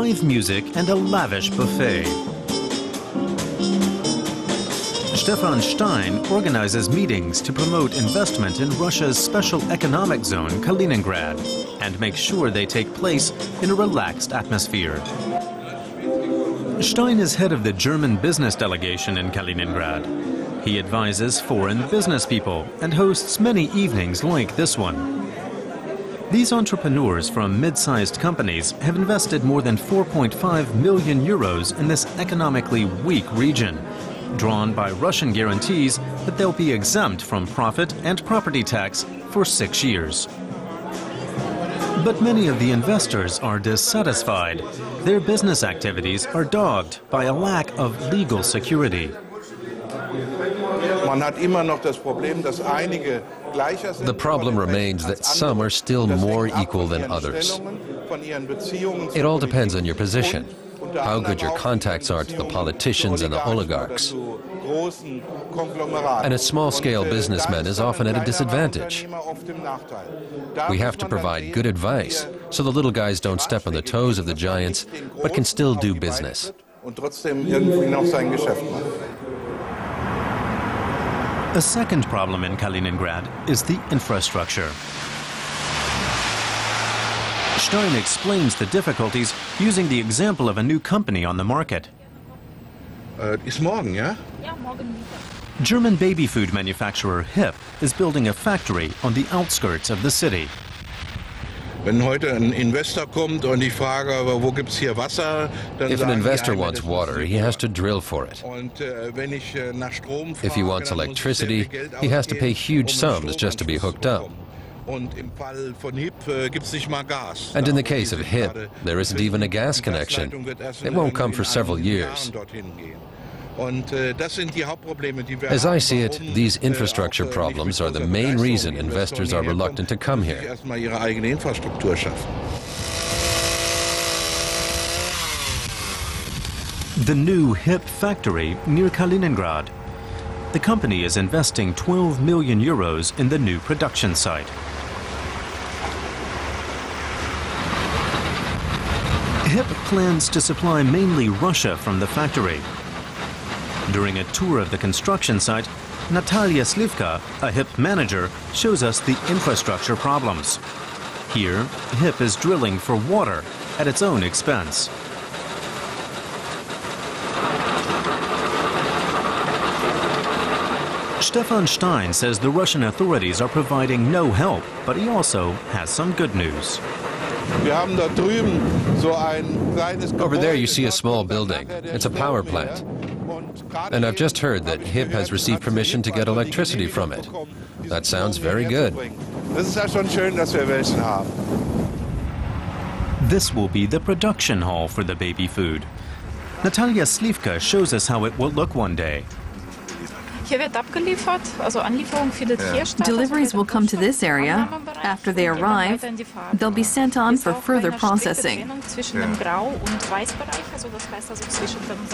live music and a lavish buffet. Stefan Stein organizes meetings to promote investment in Russia's special economic zone, Kaliningrad, and makes sure they take place in a relaxed atmosphere. Stein is head of the German business delegation in Kaliningrad. He advises foreign business people and hosts many evenings like this one. These entrepreneurs from mid-sized companies have invested more than 4.5 million euros in this economically weak region, drawn by Russian guarantees that they'll be exempt from profit and property tax for 6 years. But many of the investors are dissatisfied. Their business activities are dogged by a lack of legal security. The problem remains that some are still more equal than others. It all depends on your position, how good your contacts are to the politicians and the oligarchs. And a small-scale businessman is often at a disadvantage. We have to provide good advice so the little guys don't step on the toes of the giants, but can still do business. A second problem in Kaliningrad is the infrastructure. Stein explains the difficulties using the example of a new company on the market. German baby food manufacturer HIPP is building a factory on the outskirts of the city. If an investor wants water, he has to drill for it. If he wants electricity, he has to pay huge sums just to be hooked up. And in the case of HIPP, there isn't even a gas connection. It won't come for several years. As I see it, these infrastructure problems are the main reason investors are reluctant to come here. The new HIPP factory near Kaliningrad. The company is investing 12 million euros in the new production site. HIPP plans to supply mainly Russia from the factory. During a tour of the construction site, Natalia Slivka, a HIPP manager, shows us the infrastructure problems. Here, HIPP is drilling for water at its own expense. Stefan Stein says the Russian authorities are providing no help, but he also has some good news. Over there you see a small building. It's a power plant. And I've just heard that HIPP has received permission to get electricity from it. That sounds very good. This will be the production hall for the baby food. Natalia Slivka shows us how it will look one day. Deliveries will come to this area. After they arrive, they'll be sent on for further processing.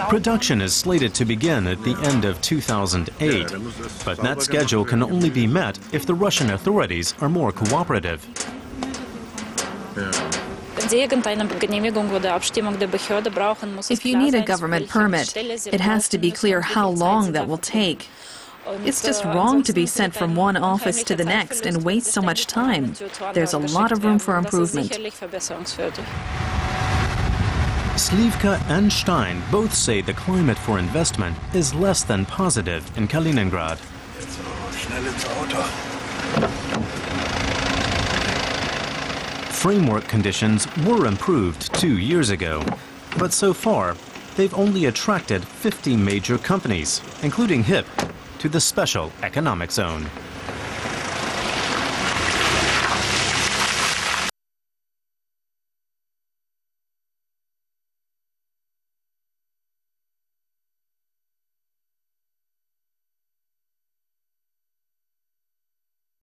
Production is slated to begin at the end of 2008, but that schedule can only be met if the Russian authorities are more cooperative. If you need a government permit, it has to be clear how long that will take. It's just wrong to be sent from one office to the next and waste so much time. There's a lot of room for improvement. Slivka and Stein both say the climate for investment is less than positive in Kaliningrad. Framework conditions were improved 2 years ago, but so far they've only attracted 50 major companies, including HIPP, to the special economic zone.